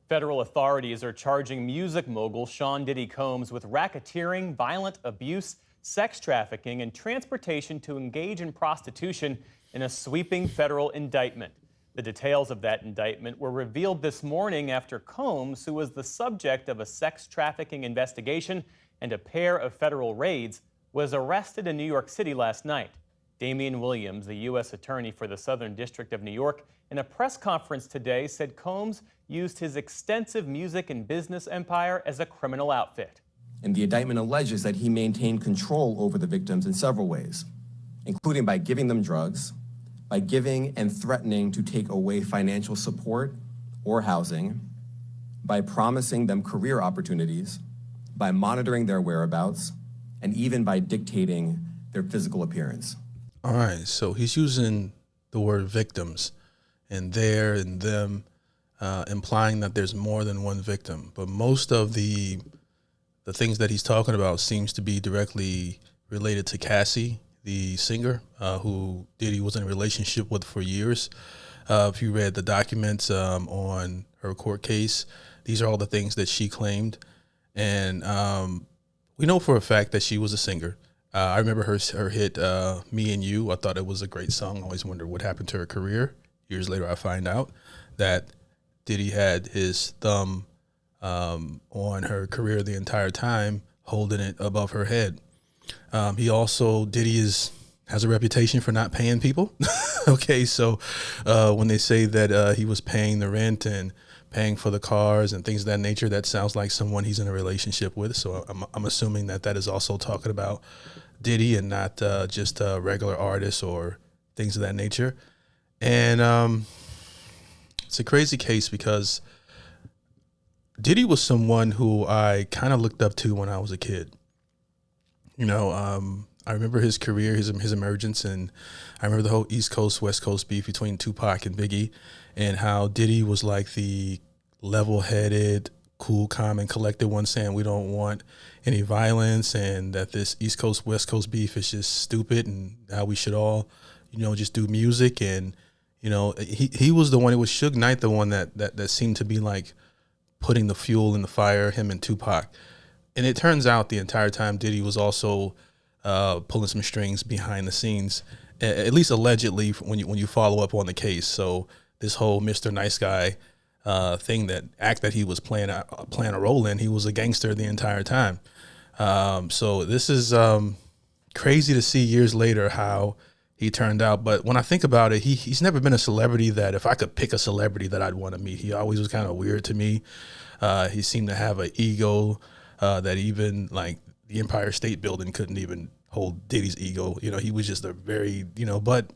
Federal authorities are charging music mogul Sean Diddy Combs with racketeering, violent abuse, sex trafficking, and transportation to engage in prostitution in a sweeping federal indictment. The details of that indictment were revealed this morning after Combs, who was the subject of a sex trafficking investigation and a pair of federal raids, was arrested in New York City last night. Damian Williams, the U.S. Attorney for the Southern District of New York, in a press conference today said Combs used his extensive music and business empire as a criminal outfit. And the indictment alleges that he maintained control over the victims in several ways, including by giving them drugs, by giving and threatening to take away financial support or housing, by promising them career opportunities, by monitoring their whereabouts, and even by dictating their physical appearance. All right, so he's using the word victims and there and them, implying that there's more than one victim. But most of the things that he's talking about seems to be directly related to Cassie, the singer, who Diddy was in a relationship with for years. If you read the documents on her court case, these are all the things that she claimed. And we know for a fact that she was a singer. I remember her hit Me and You. I thought it was a great song. I always wondered what happened to her career. Years later, I find out that Diddy had his thumb on her career the entire time, holding it above her head. Diddy has a reputation for not paying people. Okay, so when they say that he was paying the rent and paying for the cars and things of that nature, that sounds like someone he's in a relationship with. So I'm assuming that is also talking about Diddy and not just regular artists or things of that nature. And it's a crazy case because Diddy was someone who I kind of looked up to when I was a kid. You know, I remember his career, his emergence, and I remember the whole East Coast, West Coast beef between Tupac and Biggie, and how Diddy was like the level-headed, cool, calm, and collected one, saying we don't want any violence and that this East Coast, West Coast beef is just stupid and how we should all, just do music. And, he was the one, it was Suge Knight, the one that seemed to be like putting the fuel in the fire, him and Tupac. And it turns out the entire time Diddy was also pulling some strings behind the scenes, at least allegedly when you follow up on the case. So this whole Mr. Nice Guy thing, that he was playing a role in, he was a gangster the entire time. So this is crazy to see years later how he turned out. But when I think about it, he's never been a celebrity that if I could pick a celebrity that I'd want to meet, he always was kind of weird to me. He seemed to have an ego that even like the Empire State Building couldn't even hold Diddy's ego. He was just a very, but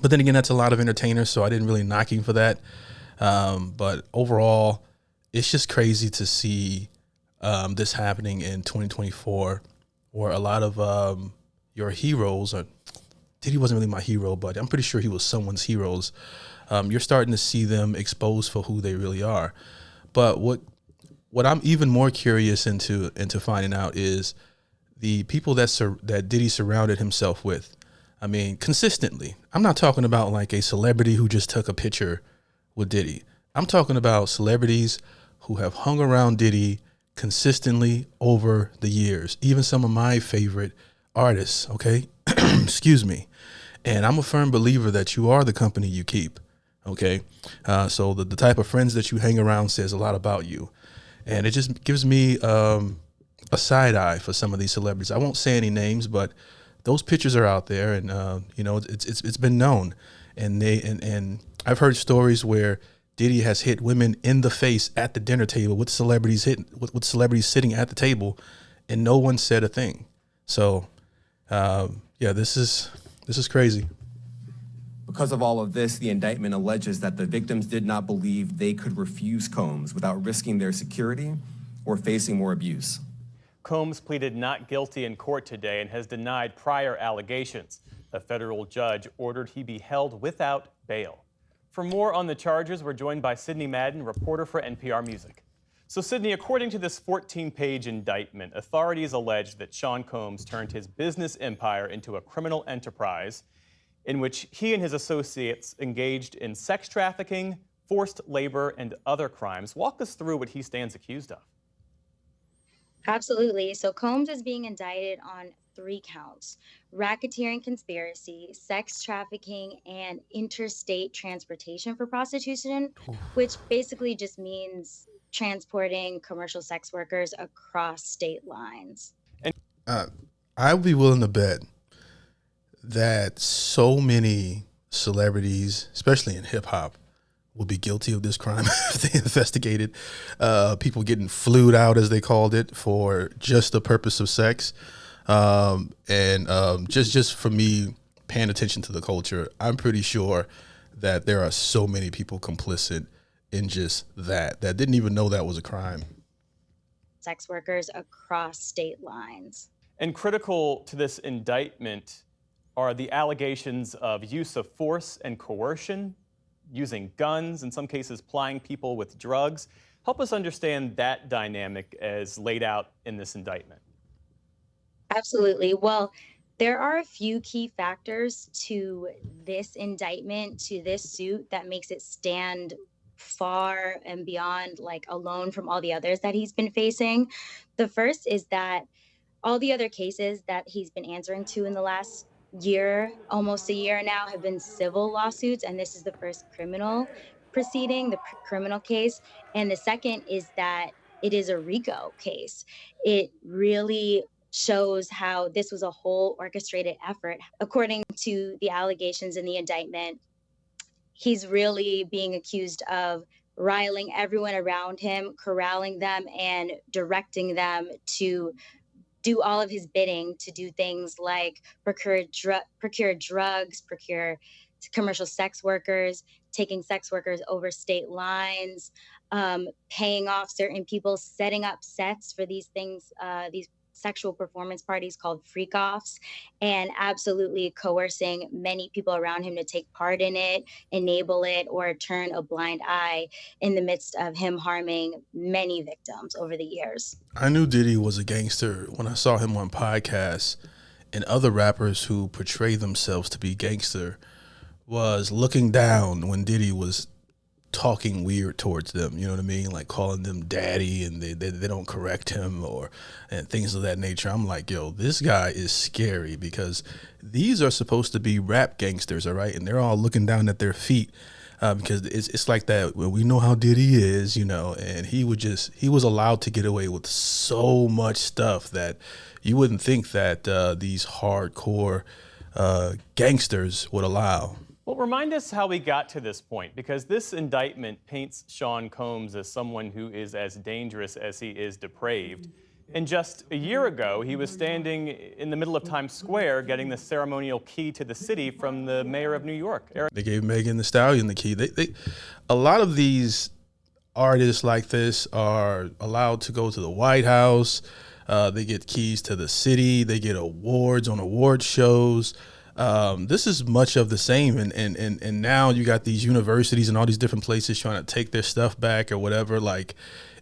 then again, that's a lot of entertainers, so I didn't really knock him for that. But overall, it's just crazy to see this happening in 2024, where a lot of your heroes, or Diddy wasn't really my hero, but I'm pretty sure he was someone's heroes. You're starting to see them exposed for who they really are. But what I'm even more curious into finding out is the people that Diddy surrounded himself with. I mean, consistently. I'm not talking about like a celebrity who just took a picture with Diddy. I'm talking about celebrities who have hung around Diddy consistently over the years. Even some of my favorite artists, okay? Excuse me. And I'm a firm believer that you are the company you keep, okay? So the type of friends that you hang around says a lot about you. And it just gives me a side eye for some of these celebrities. I won't say any names, but those pictures are out there, and it's been known. And I've heard stories where Diddy has hit women in the face at the dinner table with celebrities sitting at the table, and no one said a thing. So, this is crazy. Because of all of this, the indictment alleges that the victims did not believe they could refuse Combs without risking their security or facing more abuse. Combs pleaded not guilty in court today and has denied prior allegations. A federal judge ordered he be held without bail. For more on the charges, we're joined by Sydney Madden, reporter for NPR Music. So, Sydney, according to this 14-page indictment, authorities allege that Sean Combs turned his business empire into a criminal enterprise in which he and his associates engaged in sex trafficking, forced labor, and other crimes. Walk us through what he stands accused of. Absolutely. So Combs is being indicted on 3 counts: racketeering conspiracy, sex trafficking, and interstate transportation for prostitution, which basically just means transporting commercial sex workers across state lines. Uh, I would be willing to bet that so many celebrities, especially in hip hop, will be guilty of this crime if they investigated. People getting flued out, as they called it, for just the purpose of sex. Just for me paying attention to the culture, I'm pretty sure that there are so many people complicit in just that didn't even know that was a crime. Sex workers across state lines. And critical to this indictment are the allegations of use of force and coercion, using guns, in some cases plying people with drugs. Help us understand that dynamic as laid out in this indictment. Absolutely. Well, there are a few key factors to this indictment, to this suit, that makes it stand far and beyond, like, alone from all the others that he's been facing. The first is that all the other cases that he's been answering to in the last year, almost a year now, have been civil lawsuits, and this is the first criminal proceeding, the criminal case. And the second is that it is a RICO case. It really shows how this was a whole orchestrated effort. According to the allegations in the indictment, he's really being accused of riling everyone around him, corralling them, and directing them to do all of his bidding, to do things like procure drugs, procure commercial sex workers, taking sex workers over state lines, paying off certain people, setting up sets for these things, these sexual performance parties called freak offs, and absolutely coercing many people around him to take part in it, enable it, or turn a blind eye in the midst of him harming many victims over the years. I knew Diddy was a gangster when I saw him on podcasts, and other rappers who portray themselves to be gangster was looking down when Diddy was talking weird towards them, you know what I mean? Like calling them daddy, and they don't correct him and things of that nature. I'm like, yo, this guy is scary, because these are supposed to be rap gangsters, all right? And they're all looking down at their feet because it's like that. Well, we know how Diddy is, you know, and he was allowed to get away with so much stuff that you wouldn't think that these hardcore gangsters would allow. Well, remind us how we got to this point, because this indictment paints Sean Combs as someone who is as dangerous as he is depraved. And just a year ago, he was standing in the middle of Times Square getting the ceremonial key to the city from the mayor of New York. They gave Megan Thee Stallion the key. A lot of these artists like this are allowed to go to the White House. They get keys to the city. They get awards on award shows. This is much of the same, and now you got these universities and all these different places trying to take their stuff back or whatever. Like,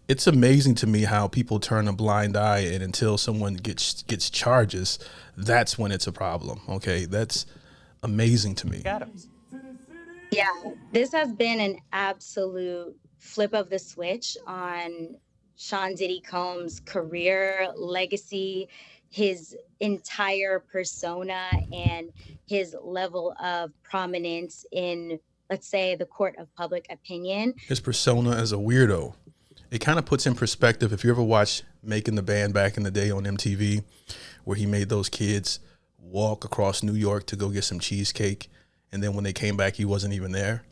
it's amazing to me how people turn a blind eye, and until someone gets charges, that's when it's a problem. Okay, that's amazing to me. Adams. Yeah, this has been an absolute flip of the switch on Sean Diddy Combs' career, legacy, his entire persona, and his level of prominence in, let's say, the court of public opinion. His persona as a weirdo. It kind of puts in perspective, if you ever watch Making the Band back in the day on MTV, where he made those kids walk across New York to go get some cheesecake, and then when they came back, he wasn't even there.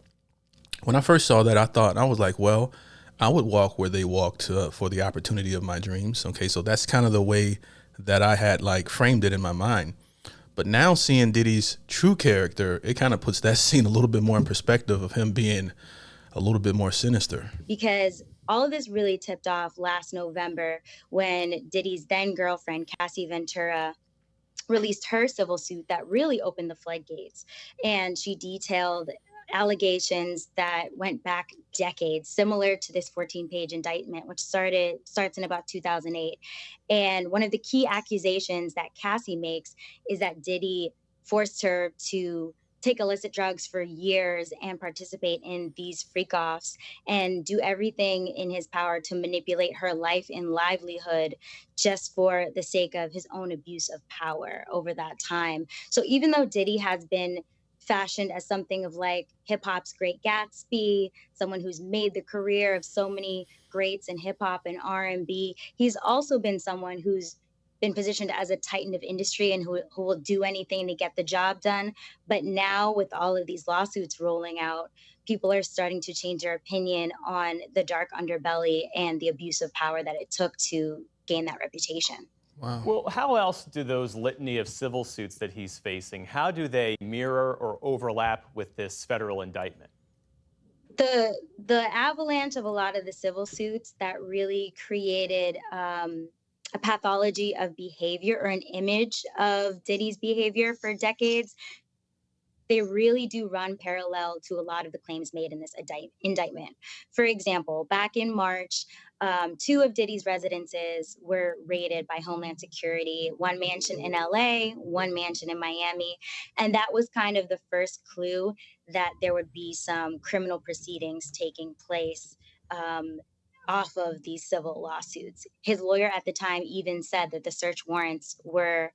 When I first saw that, I was like, well, I would walk where they walked for the opportunity of my dreams. Okay, so that's kind of the way that I had like framed it in my mind. But now seeing Diddy's true character, it kind of puts that scene a little bit more in perspective of him being a little bit more sinister. Because all of this really tipped off last November when Diddy's then girlfriend, Cassie Ventura, released her civil suit that really opened the floodgates. And she detailed allegations that went back decades, similar to this 14-page indictment, which starts in about 2008. And one of the key accusations that Cassie makes is that Diddy forced her to take illicit drugs for years and participate in these freak offs and do everything in his power to manipulate her life and livelihood just for the sake of his own abuse of power over that time. So even though Diddy has been fashioned as something of like hip hop's Great Gatsby, someone who's made the career of so many greats in hip hop and R&B, he's also been someone who's been positioned as a titan of industry and who will do anything to get the job done. But now with all of these lawsuits rolling out, people are starting to change their opinion on the dark underbelly and the abuse of power that it took to gain that reputation. Wow. Well, how else do those litany of civil suits that he's facing, how do they mirror or overlap with this federal indictment? The avalanche of a lot of the civil suits that really created a pathology of behavior or an image of Diddy's behavior for decades, they really do run parallel to a lot of the claims made in this indictment. For example, back in March, two of Diddy's residences were raided by Homeland Security, one mansion in LA, one mansion in Miami. And that was kind of the first clue that there would be some criminal proceedings taking place off of these civil lawsuits. His lawyer at the time even said that the search warrants were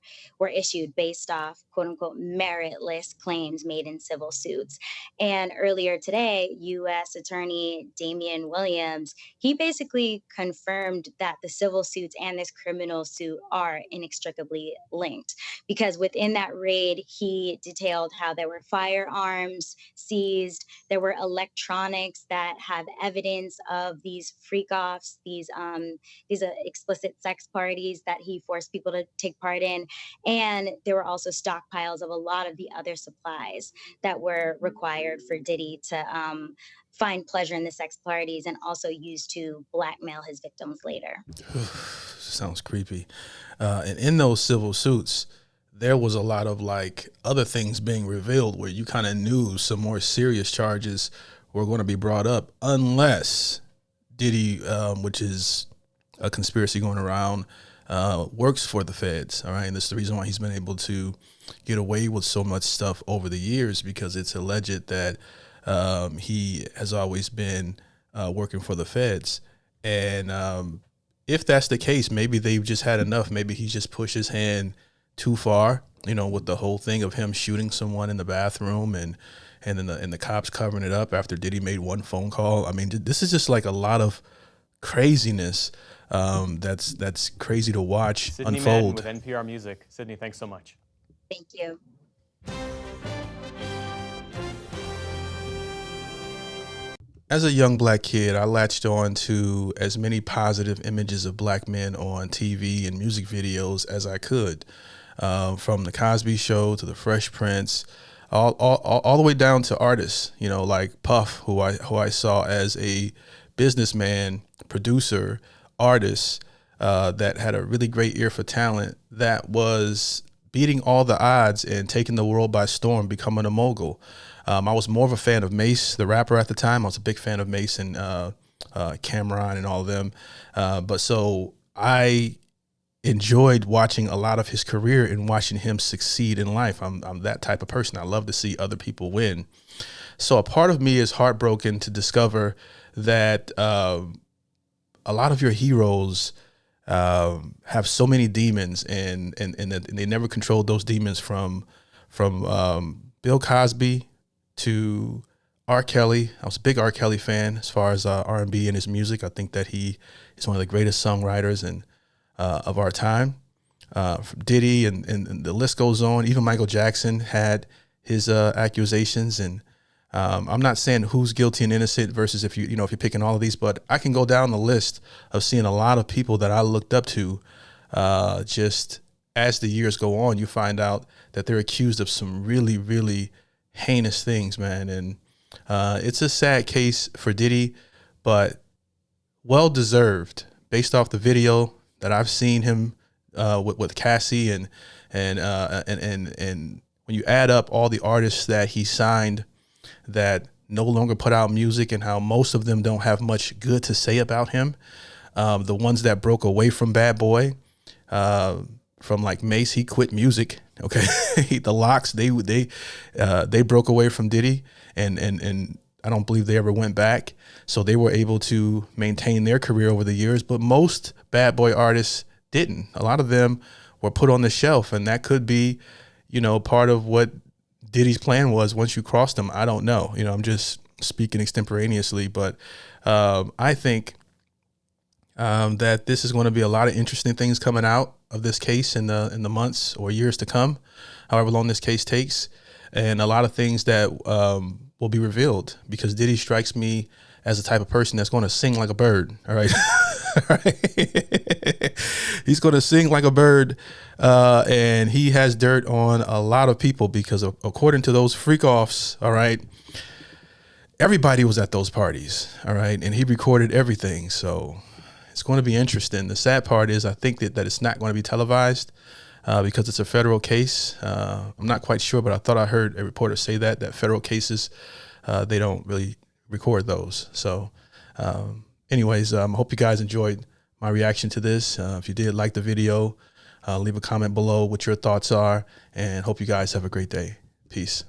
issued based off quote unquote meritless claims made in civil suits. And earlier today, US Attorney Damian Williams, he basically confirmed that the civil suits and this criminal suit are inextricably linked, because within that raid, he detailed how there were firearms seized, there were electronics that have evidence of these freak-offs, these explicit sex parties that he forced people to take part in, and there were also stockpiles of a lot of the other supplies that were required for Diddy to find pleasure in the sex parties and also use to blackmail his victims later. Sounds creepy. And in those civil suits, there was a lot of like other things being revealed where you kind of knew some more serious charges were going to be brought up, unless Diddy, which is a conspiracy going around, works for the feds. All right. And that's the reason why he's been able to get away with so much stuff over the years, because it's alleged that he has always been working for the feds. And if that's the case, maybe they've just had enough. Maybe he just pushed his hand too far, you know, with the whole thing of him shooting someone in the bathroom and then the cops covering it up after Diddy made one phone call. I mean, this is just like a lot of craziness that's crazy to watch Sydney unfold. Madden with NPR Music. Sydney, thanks so much. Thank you. As a young black kid, I latched on to as many positive images of black men on TV and music videos as I could, from the Cosby Show to the Fresh Prince, all the way down to artists, you know, like Puff, who I saw as a businessman, producer, artist, that had a really great ear for talent, that was beating all the odds and taking the world by storm, becoming a mogul. I was more of a fan of Mace, the rapper at the time. I was a big fan of Mace and Cameron and all of them. But so I enjoyed watching a lot of his career and watching him succeed in life. I'm that type of person. I love to see other people win. So a part of me is heartbroken to discover that a lot of your heroes have so many demons, and they never controlled those demons, from Bill Cosby to R. Kelly. I was a big R. Kelly fan as far as R&B and his music. I think that he is one of the greatest songwriters of our time. Diddy and the list goes on. Even Michael Jackson had his accusations, and I'm not saying who's guilty and innocent versus if you're picking all of these, but I can go down the list of seeing a lot of people that I looked up to. Just as the years go on, you find out that they're accused of some really, really heinous things, man. And it's a sad case for Diddy, but well deserved based off the video that I've seen him with Cassie, and when you add up all the artists that he signed that no longer put out music, and how most of them don't have much good to say about him, the ones that broke away from Bad Boy, from like Mace, he quit music. Okay, the Locks, they broke away from Diddy, and I don't believe they ever went back. So they were able to maintain their career over the years, but most bad boy artists didn't. A lot of them were put on the shelf, and that could be, you know, part of what Diddy's plan was once you crossed them. I don't know. You know, I'm just speaking extemporaneously, but I think that this is going to be a lot of interesting things coming out of this case in the months or years to come, however long this case takes, and a lot of things that will be revealed, because Diddy strikes me as the type of person that's going to sing like a bird. All right. All right. He's going to sing like a bird. And he has dirt on a lot of people because according to those freak offs, all right, everybody was at those parties. All right. And he recorded everything. So it's going to be interesting. The sad part is I think that it's not going to be televised because it's a federal case. I'm not quite sure, but I thought I heard a reporter say that federal cases, they don't really record those. So anyways, I hope you guys enjoyed my reaction to this. If you did, like the video, leave a comment below what your thoughts are, and hope you guys have a great day. Peace.